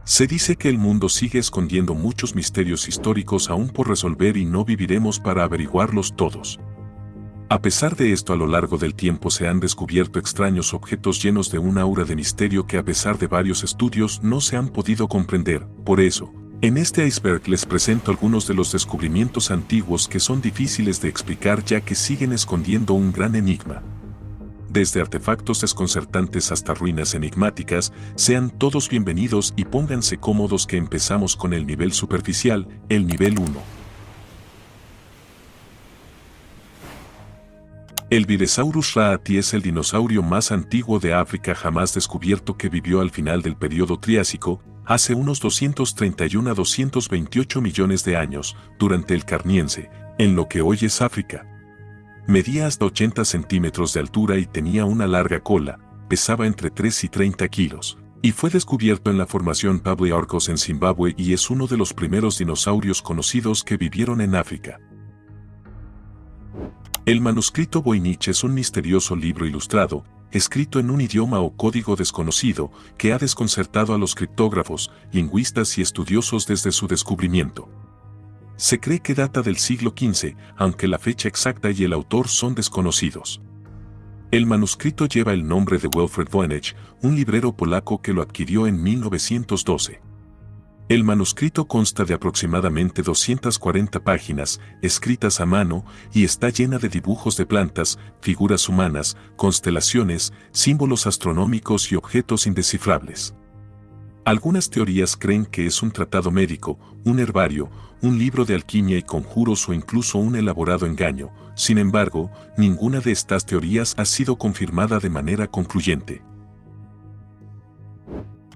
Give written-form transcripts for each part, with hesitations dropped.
Se dice que el mundo sigue escondiendo muchos misterios históricos aún por resolver y no viviremos para averiguarlos todos. A pesar de esto, a lo largo del tiempo se han descubierto extraños objetos llenos de un aura de misterio que a pesar de varios estudios no se han podido comprender. Por eso, en este iceberg les presento algunos de los descubrimientos antiguos que son difíciles de explicar ya que siguen escondiendo un gran enigma. Desde artefactos desconcertantes hasta ruinas enigmáticas, sean todos bienvenidos y pónganse cómodos que empezamos con el nivel superficial, el nivel 1. El Viresaurus raati es el dinosaurio más antiguo de África jamás descubierto que vivió al final del período Triásico, hace unos 231 a 228 millones de años, durante el Carniense, en lo que hoy es África. Medía hasta 80 centímetros de altura y tenía una larga cola, pesaba entre 3 y 30 kilos, y fue descubierto en la formación Pablo Arcos en Zimbabue y es uno de los primeros dinosaurios conocidos que vivieron en África. El manuscrito Voynich es un misterioso libro ilustrado, escrito en un idioma o código desconocido, que ha desconcertado a los criptógrafos, lingüistas y estudiosos desde su descubrimiento. Se cree que data del siglo XV, aunque la fecha exacta y el autor son desconocidos. El manuscrito lleva el nombre de Wilfred Voynich, un librero polaco que lo adquirió en 1912. El manuscrito consta de aproximadamente 240 páginas, escritas a mano, y está llena de dibujos de plantas, figuras humanas, constelaciones, símbolos astronómicos y objetos indescifrables. Algunas teorías creen que es un tratado médico, un herbario, un libro de alquimia y conjuros o incluso un elaborado engaño. Sin embargo, ninguna de estas teorías ha sido confirmada de manera concluyente.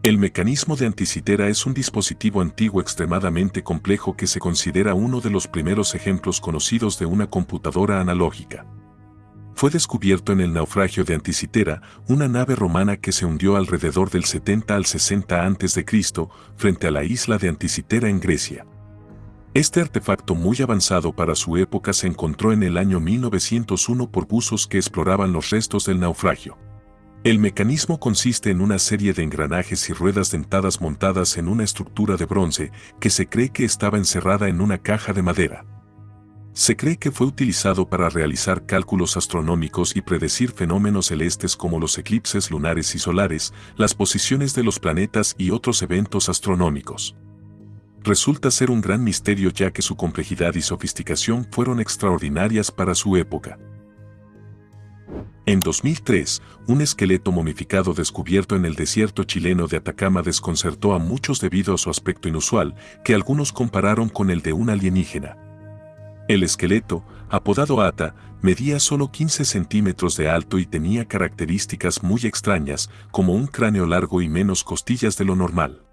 El mecanismo de Anticitera es un dispositivo antiguo extremadamente complejo que se considera uno de los primeros ejemplos conocidos de una computadora analógica. Fue descubierto en el naufragio de Anticitera, una nave romana que se hundió alrededor del 70 al 60 a.C., frente a la isla de Anticitera en Grecia. Este artefacto muy avanzado para su época se encontró en el año 1901 por buzos que exploraban los restos del naufragio. El mecanismo consiste en una serie de engranajes y ruedas dentadas montadas en una estructura de bronce que se cree que estaba encerrada en una caja de madera. Se cree que fue utilizado para realizar cálculos astronómicos y predecir fenómenos celestes como los eclipses lunares y solares, las posiciones de los planetas y otros eventos astronómicos. Resulta ser un gran misterio ya que su complejidad y sofisticación fueron extraordinarias para su época. En 2003, un esqueleto momificado descubierto en el desierto chileno de Atacama desconcertó a muchos debido a su aspecto inusual, que algunos compararon con el de un alienígena. El esqueleto, apodado Ata, medía solo 15 centímetros de alto y tenía características muy extrañas, como un cráneo largo y menos costillas de lo normal.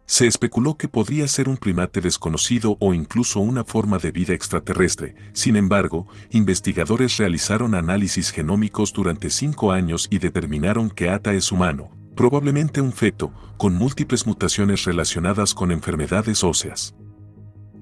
Se especuló que podría ser un primate desconocido o incluso una forma de vida extraterrestre. Sin embargo, investigadores realizaron análisis genómicos durante 5 años y determinaron que Ata es humano, probablemente un feto, con múltiples mutaciones relacionadas con enfermedades óseas.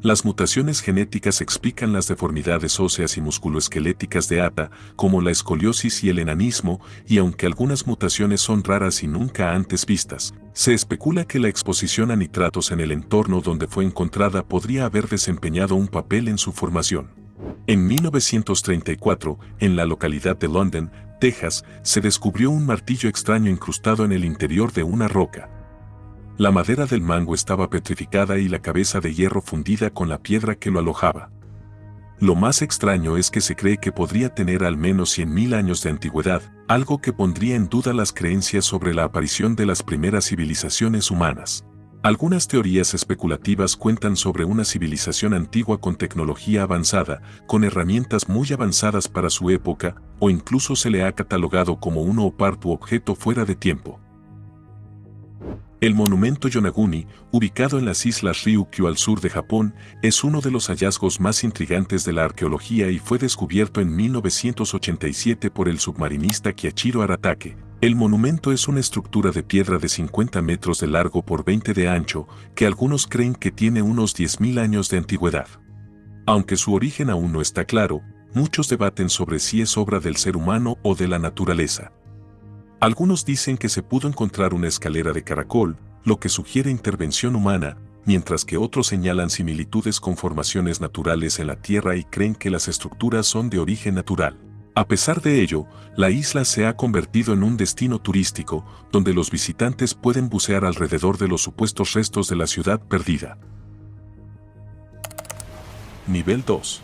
Las mutaciones genéticas explican las deformidades óseas y musculoesqueléticas de Ata, como la escoliosis y el enanismo, y aunque algunas mutaciones son raras y nunca antes vistas, se especula que la exposición a nitratos en el entorno donde fue encontrada podría haber desempeñado un papel en su formación. En 1934, en la localidad de London, Texas, se descubrió un martillo extraño incrustado en el interior de una roca. La madera del mango estaba petrificada y la cabeza de hierro fundida con la piedra que lo alojaba. Lo más extraño es que se cree que podría tener al menos 100.000 años de antigüedad, algo que pondría en duda las creencias sobre la aparición de las primeras civilizaciones humanas. Algunas teorías especulativas cuentan sobre una civilización antigua con tecnología avanzada, con herramientas muy avanzadas para su época, o incluso se le ha catalogado como un opartu objeto fuera de tiempo. El monumento Yonaguni, ubicado en las islas Ryukyu al sur de Japón, es uno de los hallazgos más intrigantes de la arqueología y fue descubierto en 1987 por el submarinista Kiichiro Aratake. El monumento es una estructura de piedra de 50 metros de largo por 20 de ancho, que algunos creen que tiene unos 10.000 años de antigüedad. Aunque su origen aún no está claro, muchos debaten sobre si es obra del ser humano o de la naturaleza. Algunos dicen que se pudo encontrar una escalera de caracol, lo que sugiere intervención humana, mientras que otros señalan similitudes con formaciones naturales en la Tierra y creen que las estructuras son de origen natural. A pesar de ello, la isla se ha convertido en un destino turístico, donde los visitantes pueden bucear alrededor de los supuestos restos de la ciudad perdida. Nivel 2.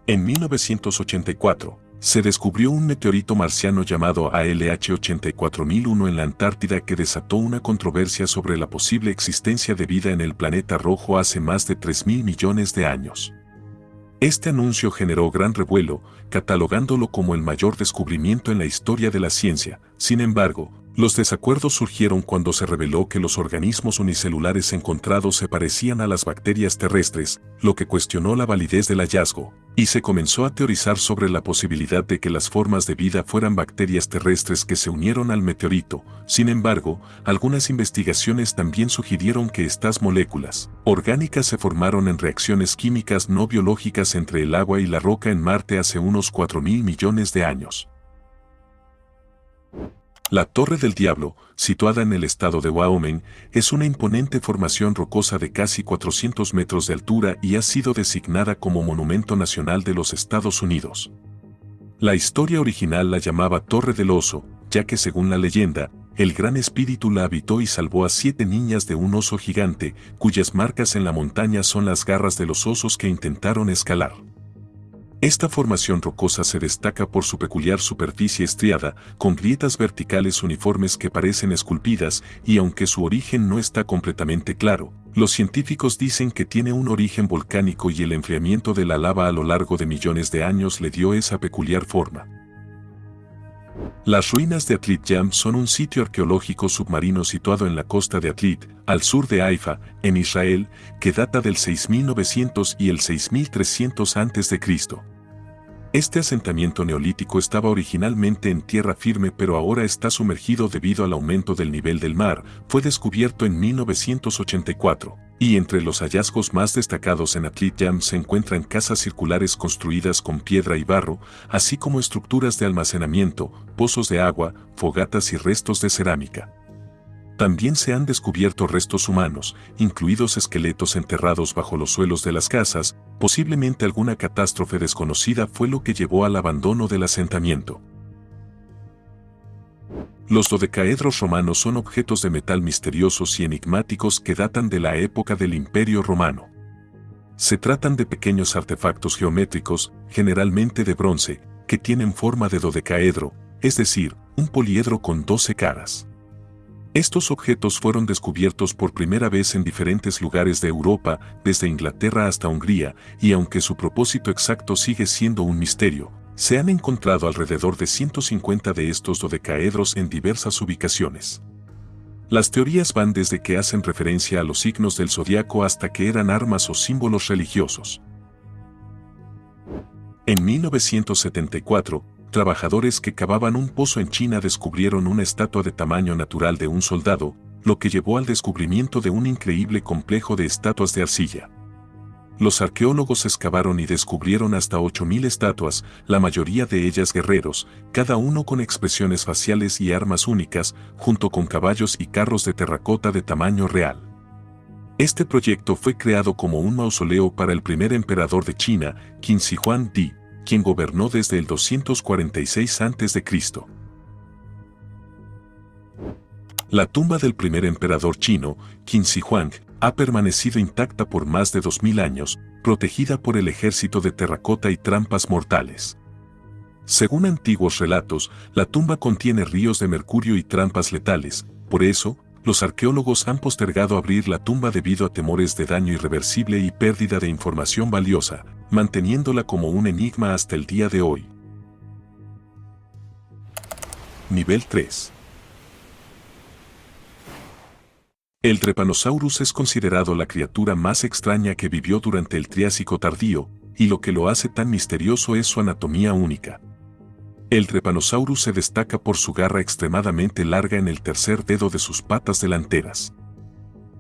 En 1984, se descubrió un meteorito marciano llamado ALH 84001 en la Antártida que desató una controversia sobre la posible existencia de vida en el planeta rojo hace más de 3.000 millones de años. Este anuncio generó gran revuelo, catalogándolo como el mayor descubrimiento en la historia de la ciencia. Sin embargo, los desacuerdos surgieron cuando se reveló que los organismos unicelulares encontrados se parecían a las bacterias terrestres, lo que cuestionó la validez del hallazgo, y se comenzó a teorizar sobre la posibilidad de que las formas de vida fueran bacterias terrestres que se unieron al meteorito. Sin embargo, algunas investigaciones también sugirieron que estas moléculas orgánicas se formaron en reacciones químicas no biológicas entre el agua y la roca en Marte hace unos 4.000 millones de años. La Torre del Diablo, situada en el estado de Wyoming, es una imponente formación rocosa de casi 400 metros de altura y ha sido designada como Monumento Nacional de los Estados Unidos. La historia original la llamaba Torre del Oso, ya que según la leyenda, el Gran Espíritu la habitó y salvó a 7 niñas de un oso gigante, cuyas marcas en la montaña son las garras de los osos que intentaron escalar. Esta formación rocosa se destaca por su peculiar superficie estriada, con grietas verticales uniformes que parecen esculpidas, y aunque su origen no está completamente claro, los científicos dicen que tiene un origen volcánico y el enfriamiento de la lava a lo largo de millones de años le dio esa peculiar forma. Las ruinas de Atlit Yam son un sitio arqueológico submarino situado en la costa de Atlit, al sur de Haifa, en Israel, que data del 6900 y el 6300 a.C. Este asentamiento neolítico estaba originalmente en tierra firme pero ahora está sumergido debido al aumento del nivel del mar. Fue descubierto en 1984, y entre los hallazgos más destacados en Atlit Yam se encuentran casas circulares construidas con piedra y barro, así como estructuras de almacenamiento, pozos de agua, fogatas y restos de cerámica. También se han descubierto restos humanos, incluidos esqueletos enterrados bajo los suelos de las casas. Posiblemente alguna catástrofe desconocida fue lo que llevó al abandono del asentamiento. Los dodecaedros romanos son objetos de metal misteriosos y enigmáticos que datan de la época del Imperio Romano. Se tratan de pequeños artefactos geométricos, generalmente de bronce, que tienen forma de dodecaedro, es decir, un poliedro con 12 caras. Estos objetos fueron descubiertos por primera vez en diferentes lugares de Europa, desde Inglaterra hasta Hungría, y aunque su propósito exacto sigue siendo un misterio, se han encontrado alrededor de 150 de estos dodecaedros en diversas ubicaciones. Las teorías van desde que hacen referencia a los signos del zodiaco hasta que eran armas o símbolos religiosos. En 1974, trabajadores que cavaban un pozo en China descubrieron una estatua de tamaño natural de un soldado, lo que llevó al descubrimiento de un increíble complejo de estatuas de arcilla. Los arqueólogos excavaron y descubrieron hasta 8.000 estatuas, la mayoría de ellas guerreros, cada uno con expresiones faciales y armas únicas, junto con caballos y carros de terracota de tamaño real. Este proyecto fue creado como un mausoleo para el primer emperador de China, Qin Shi Huang Di, quien gobernó desde el 246 a.C. La tumba del primer emperador chino, Qin Shi Huang, ha permanecido intacta por más de 2000 años, protegida por el ejército de terracota y trampas mortales. Según antiguos relatos, la tumba contiene ríos de mercurio y trampas letales, por eso, los arqueólogos han postergado abrir la tumba debido a temores de daño irreversible y pérdida de información valiosa, manteniéndola como un enigma hasta el día de hoy. Nivel 3. El Trypanosaurus es considerado la criatura más extraña que vivió durante el Triásico tardío, y lo que lo hace tan misterioso es su anatomía única. El Trypanosaurus se destaca por su garra extremadamente larga en el tercer dedo de sus patas delanteras.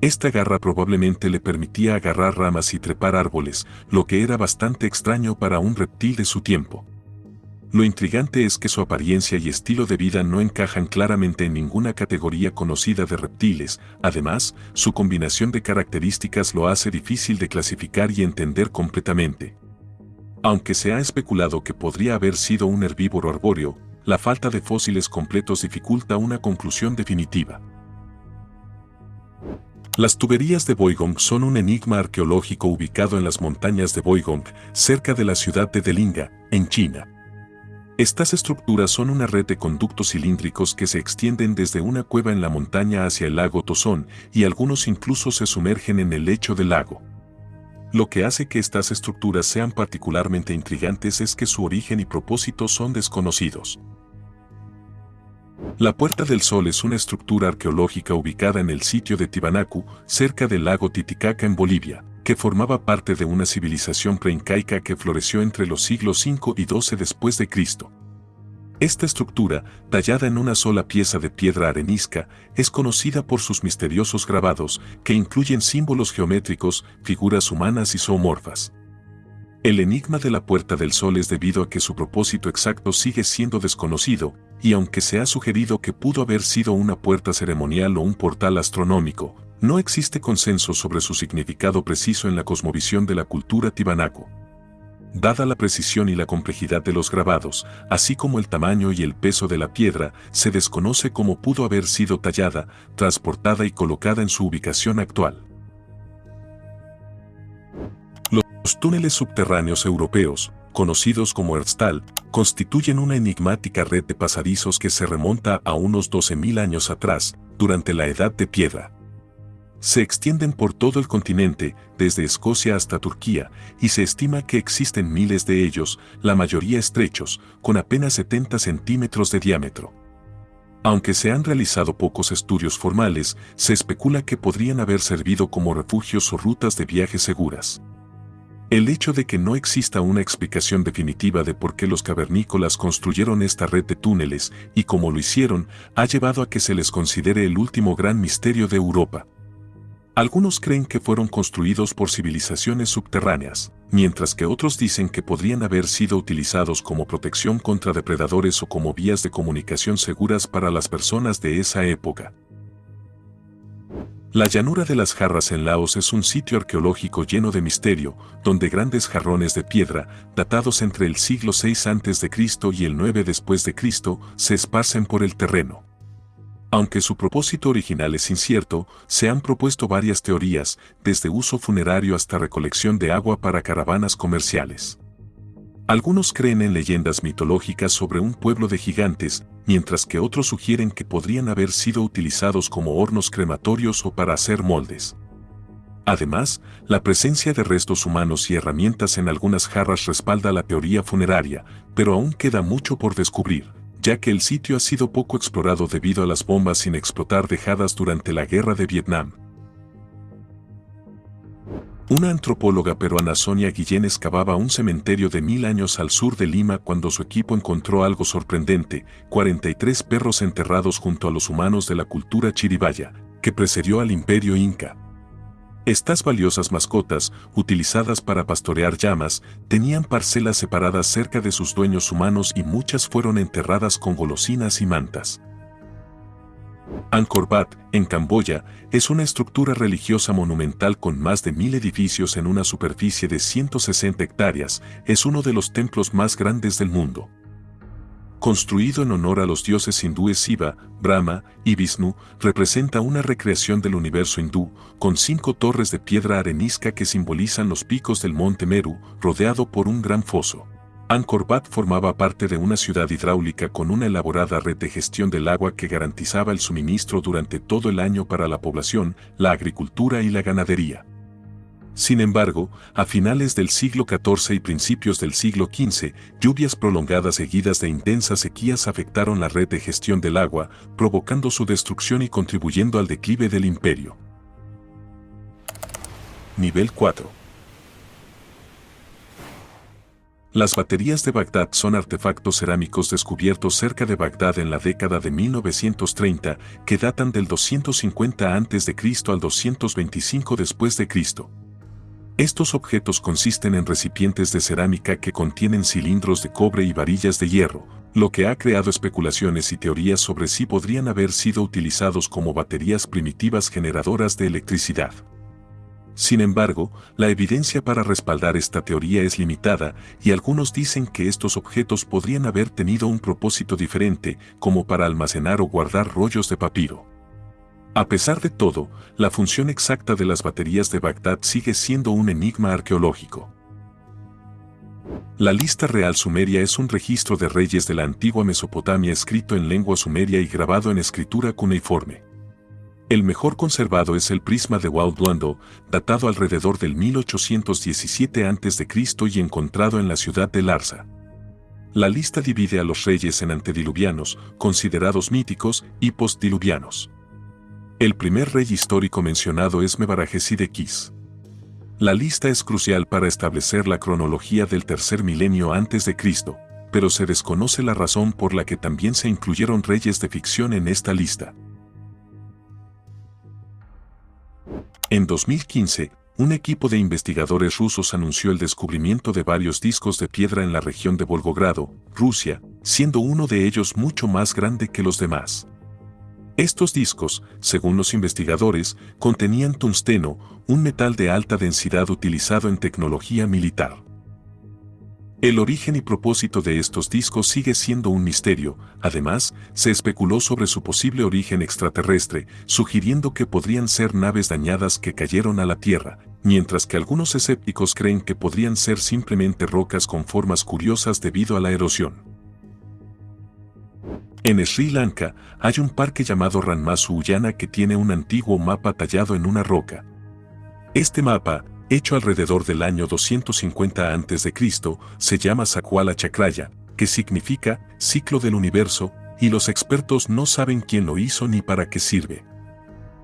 Esta garra probablemente le permitía agarrar ramas y trepar árboles, lo que era bastante extraño para un reptil de su tiempo. Lo intrigante es que su apariencia y estilo de vida no encajan claramente en ninguna categoría conocida de reptiles. Además, su combinación de características lo hace difícil de clasificar y entender completamente. Aunque se ha especulado que podría haber sido un herbívoro arbóreo, la falta de fósiles completos dificulta una conclusión definitiva. Las tuberías de Boigong son un enigma arqueológico ubicado en las montañas de Boigong, cerca de la ciudad de Delinga, en China. Estas estructuras son una red de conductos cilíndricos que se extienden desde una cueva en la montaña hacia el lago Tozón, y algunos incluso se sumergen en el lecho del lago. Lo que hace que estas estructuras sean particularmente intrigantes es que su origen y propósito son desconocidos. La Puerta del Sol es una estructura arqueológica ubicada en el sitio de Tiwanaku, cerca del lago Titicaca en Bolivia, que formaba parte de una civilización preincaica que floreció entre los siglos V y XII después de Cristo. Esta estructura, tallada en una sola pieza de piedra arenisca, es conocida por sus misteriosos grabados, que incluyen símbolos geométricos, figuras humanas y zoomorfas. El enigma de la Puerta del Sol es debido a que su propósito exacto sigue siendo desconocido, y aunque se ha sugerido que pudo haber sido una puerta ceremonial o un portal astronómico, no existe consenso sobre su significado preciso en la cosmovisión de la cultura Tiwanaku. Dada la precisión y la complejidad de los grabados, así como el tamaño y el peso de la piedra, se desconoce cómo pudo haber sido tallada, transportada y colocada en su ubicación actual. Los túneles subterráneos europeos, conocidos como Herztal, constituyen una enigmática red de pasadizos que se remonta a unos 12.000 años atrás, durante la Edad de Piedra. Se extienden por todo el continente, desde Escocia hasta Turquía, y se estima que existen miles de ellos, la mayoría estrechos, con apenas 70 centímetros de diámetro. Aunque se han realizado pocos estudios formales, se especula que podrían haber servido como refugios o rutas de viaje seguras. El hecho de que no exista una explicación definitiva de por qué los cavernícolas construyeron esta red de túneles y cómo lo hicieron, ha llevado a que se les considere el último gran misterio de Europa. Algunos creen que fueron construidos por civilizaciones subterráneas, mientras que otros dicen que podrían haber sido utilizados como protección contra depredadores o como vías de comunicación seguras para las personas de esa época. La llanura de las jarras en Laos es un sitio arqueológico lleno de misterio, donde grandes jarrones de piedra, datados entre el siglo VI a.C. y el 9 después de Cristo, se esparcen por el terreno. Aunque su propósito original es incierto, se han propuesto varias teorías, desde uso funerario hasta recolección de agua para caravanas comerciales. Algunos creen en leyendas mitológicas sobre un pueblo de gigantes, mientras que otros sugieren que podrían haber sido utilizados como hornos crematorios o para hacer moldes. Además, la presencia de restos humanos y herramientas en algunas jarras respalda la teoría funeraria, pero aún queda mucho por descubrir, ya que el sitio ha sido poco explorado debido a las bombas sin explotar dejadas durante la Guerra de Vietnam. Una antropóloga peruana, Sonia Guillén, excavaba un cementerio de 1000 años al sur de Lima cuando su equipo encontró algo sorprendente: 43 perros enterrados junto a los humanos de la cultura chiribaya, que precedió al imperio inca. Estas valiosas mascotas, utilizadas para pastorear llamas, tenían parcelas separadas cerca de sus dueños humanos y muchas fueron enterradas con golosinas y mantas. Angkor Wat, en Camboya, es una estructura religiosa monumental con más de 1000 edificios en una superficie de 160 hectáreas, es uno de los templos más grandes del mundo. Construido en honor a los dioses hindúes Shiva, Brahma y Vishnu, representa una recreación del universo hindú, con 5 torres de piedra arenisca que simbolizan los picos del monte Meru, rodeado por un gran foso. Angkor Wat formaba parte de una ciudad hidráulica con una elaborada red de gestión del agua que garantizaba el suministro durante todo el año para la población, la agricultura y la ganadería. Sin embargo, a finales del siglo XIV y principios del siglo XV, lluvias prolongadas seguidas de intensas sequías afectaron la red de gestión del agua, provocando su destrucción y contribuyendo al declive del imperio. Nivel 4. Las baterías de Bagdad son artefactos cerámicos descubiertos cerca de Bagdad en la década de 1930, que datan del 250 a.C. al 225 después de Cristo. Estos objetos consisten en recipientes de cerámica que contienen cilindros de cobre y varillas de hierro, lo que ha creado especulaciones y teorías sobre si podrían haber sido utilizados como baterías primitivas generadoras de electricidad. Sin embargo, la evidencia para respaldar esta teoría es limitada y algunos dicen que estos objetos podrían haber tenido un propósito diferente, como para almacenar o guardar rollos de papiro. A pesar de todo, la función exacta de las baterías de Bagdad sigue siendo un enigma arqueológico. La lista real sumeria es un registro de reyes de la antigua Mesopotamia escrito en lengua sumeria y grabado en escritura cuneiforme. El mejor conservado es el prisma de Wauduando, datado alrededor del 1817 a.C. y encontrado en la ciudad de Larsa. La lista divide a los reyes en antediluvianos, considerados míticos, y postdiluvianos. El primer rey histórico mencionado es Mebarajesidequis. La lista es crucial para establecer la cronología del tercer milenio antes de Cristo, pero se desconoce la razón por la que también se incluyeron reyes de ficción en esta lista. En 2015, un equipo de investigadores rusos anunció el descubrimiento de varios discos de piedra en la región de Volgogrado, Rusia, siendo uno de ellos mucho más grande que los demás. Estos discos, según los investigadores, contenían tungsteno, un metal de alta densidad utilizado en tecnología militar. El origen y propósito de estos discos sigue siendo un misterio. Además, se especuló sobre su posible origen extraterrestre, sugiriendo que podrían ser naves dañadas que cayeron a la Tierra, mientras que algunos escépticos creen que podrían ser simplemente rocas con formas curiosas debido a la erosión. En Sri Lanka, hay un parque llamado Ranmasu Uyyana que tiene un antiguo mapa tallado en una roca. Este mapa, hecho alrededor del año 250 a.C., se llama Sakwala Chakraya, que significa ciclo del universo, y los expertos no saben quién lo hizo ni para qué sirve.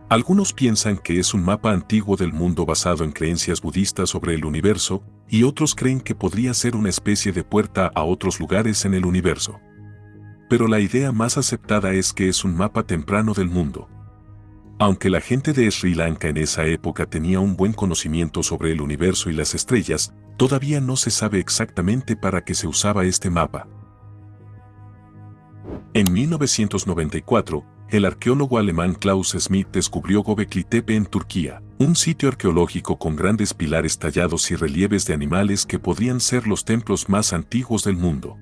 Algunos piensan que es un mapa antiguo del mundo basado en creencias budistas sobre el universo, y otros creen que podría ser una especie de puerta a otros lugares en el universo. Pero la idea más aceptada es que es un mapa temprano del mundo. Aunque la gente de Sri Lanka en esa época tenía un buen conocimiento sobre el universo y las estrellas, todavía no se sabe exactamente para qué se usaba este mapa. En 1994, el arqueólogo alemán Klaus Schmidt descubrió Göbekli Tepe en Turquía, un sitio arqueológico con grandes pilares tallados y relieves de animales que podrían ser los templos más antiguos del mundo.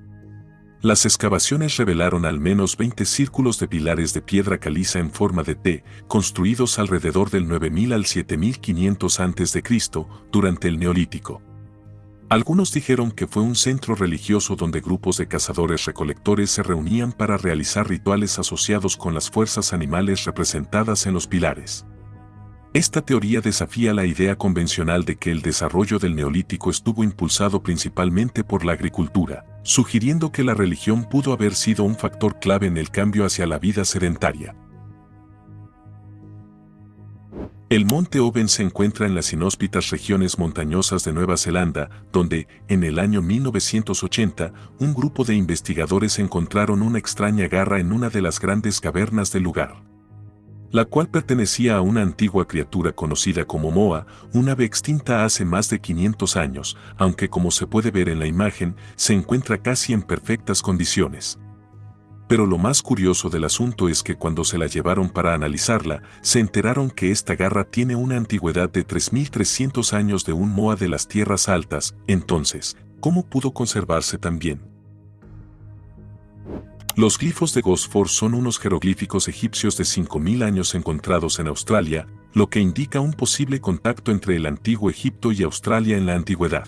Las excavaciones revelaron al menos 20 círculos de pilares de piedra caliza en forma de T, construidos alrededor del 9000 al 7500 a.C., durante el Neolítico. Algunos dijeron que fue un centro religioso donde grupos de cazadores-recolectores se reunían para realizar rituales asociados con las fuerzas animales representadas en los pilares. Esta teoría desafía la idea convencional de que el desarrollo del Neolítico estuvo impulsado principalmente por la agricultura, sugiriendo que la religión pudo haber sido un factor clave en el cambio hacia la vida sedentaria. El monte Oben se encuentra en las inhóspitas regiones montañosas de Nueva Zelanda, donde, en el año 1980, un grupo de investigadores encontraron una extraña garra en una de las grandes cavernas del lugar, la cual pertenecía a una antigua criatura conocida como Moa, un ave extinta hace más de 500 años, aunque como se puede ver en la imagen, se encuentra casi en perfectas condiciones. Pero lo más curioso del asunto es que cuando se la llevaron para analizarla, se enteraron que esta garra tiene una antigüedad de 3300 años de un Moa de las tierras altas. Entonces, ¿cómo pudo conservarse tan bien? Los glifos de Gosford son unos jeroglíficos egipcios de 5000 años encontrados en Australia, lo que indica un posible contacto entre el antiguo Egipto y Australia en la antigüedad.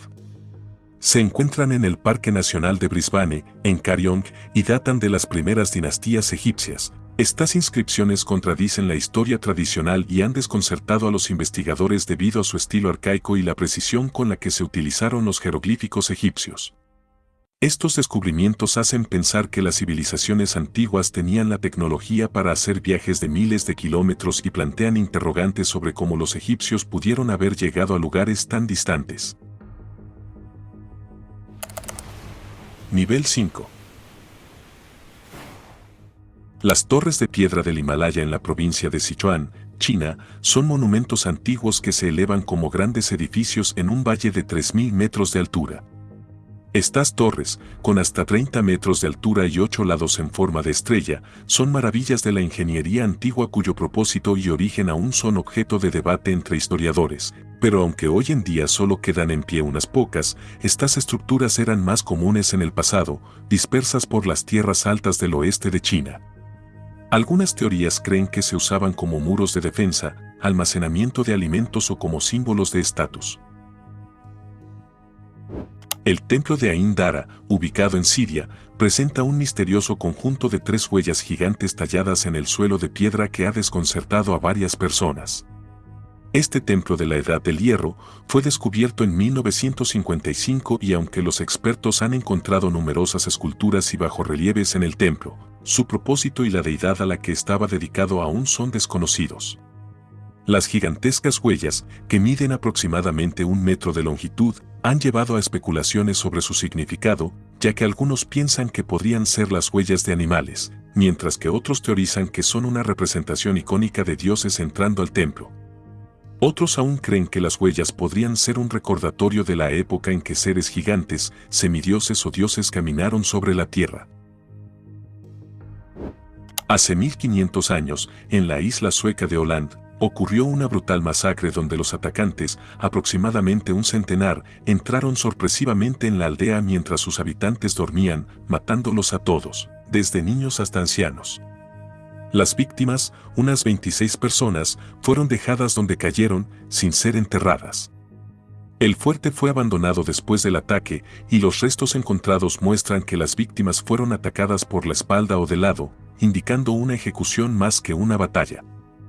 Se encuentran en el Parque Nacional de Brisbane, en Kariong, y datan de las primeras dinastías egipcias. Estas inscripciones contradicen la historia tradicional y han desconcertado a los investigadores debido a su estilo arcaico y la precisión con la que se utilizaron los jeroglíficos egipcios. Estos descubrimientos hacen pensar que las civilizaciones antiguas tenían la tecnología para hacer viajes de miles de kilómetros y plantean interrogantes sobre cómo los egipcios pudieron haber llegado a lugares tan distantes. Nivel 5. Las torres de piedra del Himalaya en la provincia de Sichuan, China, son monumentos antiguos que se elevan como grandes edificios en un valle de 3.000 metros de altura. Estas torres, con hasta 30 metros de altura y 8 lados en forma de estrella, son maravillas de la ingeniería antigua cuyo propósito y origen aún son objeto de debate entre historiadores, pero aunque hoy en día solo quedan en pie unas pocas, estas estructuras eran más comunes en el pasado, dispersas por las tierras altas del oeste de China. Algunas teorías creen que se usaban como muros de defensa, almacenamiento de alimentos o como símbolos de estatus. El templo de Ain Dara, ubicado en Siria, presenta un misterioso conjunto de 3 huellas gigantes talladas en el suelo de piedra que ha desconcertado a varias personas. Este templo de la Edad del Hierro fue descubierto en 1955 y aunque los expertos han encontrado numerosas esculturas y bajorrelieves en el templo, su propósito y la deidad a la que estaba dedicado aún son desconocidos. Las gigantescas huellas, que miden aproximadamente 1 metro de longitud, han llevado a especulaciones sobre su significado, ya que algunos piensan que podrían ser las huellas de animales, mientras que otros teorizan que son una representación icónica de dioses entrando al templo. Otros aún creen que las huellas podrían ser un recordatorio de la época en que seres gigantes, semidioses o dioses caminaron sobre la tierra. Hace 1500 años, en la isla sueca de Åland, ocurrió una brutal masacre donde los atacantes, aproximadamente un centenar, entraron sorpresivamente en la aldea mientras sus habitantes dormían, matándolos a todos, desde niños hasta ancianos. Las víctimas, unas 26 personas, fueron dejadas donde cayeron, sin ser enterradas. El fuerte fue abandonado después del ataque y los restos encontrados muestran que las víctimas fueron atacadas por la espalda o de lado, indicando una ejecución más que una batalla.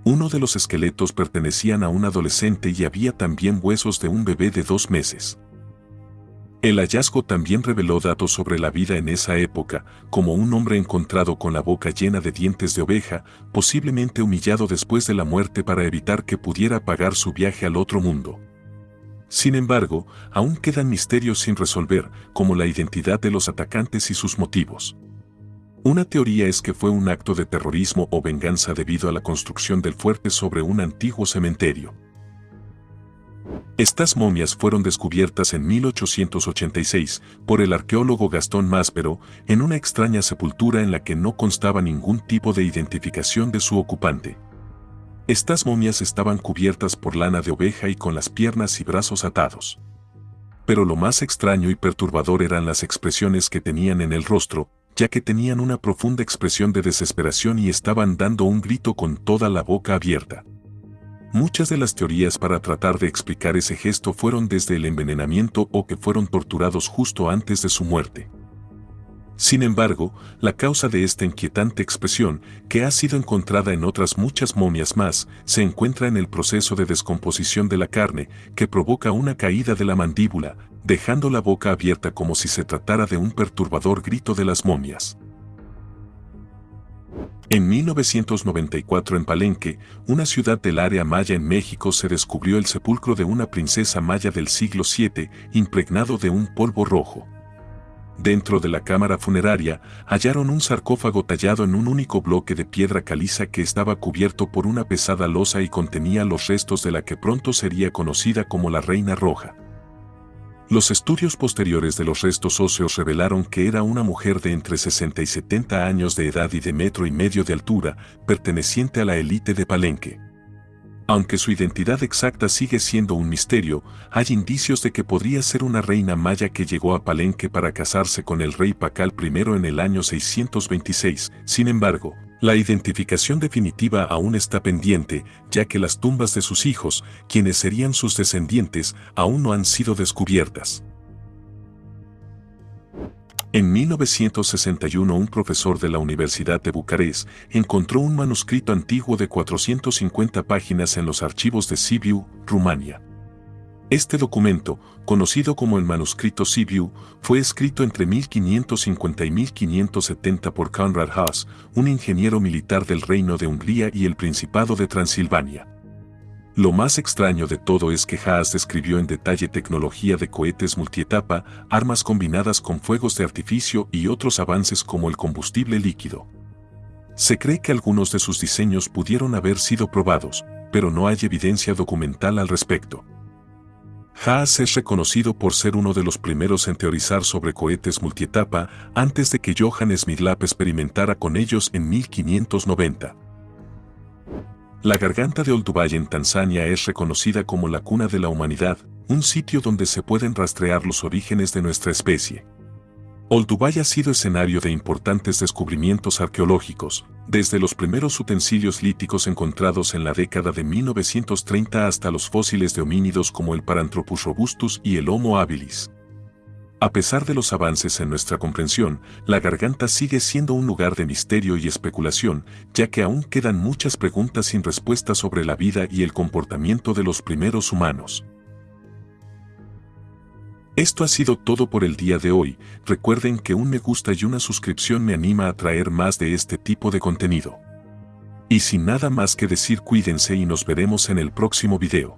Uno de los esqueletos pertenecían a un adolescente y había también huesos de un bebé de 2 meses. El hallazgo también reveló datos sobre la vida en esa época, como un hombre encontrado con la boca llena de dientes de oveja, posiblemente humillado después de la muerte para evitar que pudiera pagar su viaje al otro mundo. Sin embargo, aún quedan misterios sin resolver, como la identidad de los atacantes y sus motivos. Una teoría es que fue un acto de terrorismo o venganza debido a la construcción del fuerte sobre un antiguo cementerio. Estas momias fueron descubiertas en 1886 por el arqueólogo Gastón Maspero en una extraña sepultura en la que no constaba ningún tipo de identificación de su ocupante. Estas momias estaban cubiertas por lana de oveja y con las piernas y brazos atados. Pero lo más extraño y perturbador eran las expresiones que tenían en el rostro, ya que tenían una profunda expresión de desesperación y estaban dando un grito con toda la boca abierta. Muchas de las teorías para tratar de explicar ese gesto fueron desde el envenenamiento o que fueron torturados justo antes de su muerte. Sin embargo, la causa de esta inquietante expresión, que ha sido encontrada en otras muchas momias más, se encuentra en el proceso de descomposición de la carne, que provoca una caída de la mandíbula, dejando la boca abierta como si se tratara de un perturbador grito de las momias. En 1994 en Palenque, una ciudad del área maya en México, se descubrió el sepulcro de una princesa maya del siglo VII, impregnado de un polvo rojo. Dentro de la cámara funeraria, hallaron un sarcófago tallado en un único bloque de piedra caliza que estaba cubierto por una pesada losa y contenía los restos de la que pronto sería conocida como la Reina Roja. Los estudios posteriores de los restos óseos revelaron que era una mujer de entre 60 y 70 años de edad y de 1,5 metros de altura, perteneciente a la élite de Palenque. Aunque su identidad exacta sigue siendo un misterio, hay indicios de que podría ser una reina maya que llegó a Palenque para casarse con el rey Pacal I en el año 626. Sin embargo, la identificación definitiva aún está pendiente, ya que las tumbas de sus hijos, quienes serían sus descendientes, aún no han sido descubiertas. En 1961 un profesor de la Universidad de Bucarest encontró un manuscrito antiguo de 450 páginas en los archivos de Sibiu, Rumania. Este documento, conocido como el manuscrito Sibiu, fue escrito entre 1550 y 1570 por Konrad Haas, un ingeniero militar del Reino de Hungría y el Principado de Transilvania. Lo más extraño de todo es que Haas describió en detalle tecnología de cohetes multietapa, armas combinadas con fuegos de artificio y otros avances como el combustible líquido. Se cree que algunos de sus diseños pudieron haber sido probados, pero no hay evidencia documental al respecto. Haas es reconocido por ser uno de los primeros en teorizar sobre cohetes multietapa antes de que Johann Smirlap experimentara con ellos en 1590. La garganta de Olduvai en Tanzania es reconocida como la cuna de la humanidad, un sitio donde se pueden rastrear los orígenes de nuestra especie. Olduvai ha sido escenario de importantes descubrimientos arqueológicos, desde los primeros utensilios líticos encontrados en la década de 1930 hasta los fósiles de homínidos como el Paranthropus robustus y el Homo habilis. A pesar de los avances en nuestra comprensión, la garganta sigue siendo un lugar de misterio y especulación, ya que aún quedan muchas preguntas sin respuesta sobre la vida y el comportamiento de los primeros humanos. Esto ha sido todo por el día de hoy. Recuerden que un me gusta y una suscripción me anima a traer más de este tipo de contenido. Y sin nada más que decir, cuídense y nos veremos en el próximo video.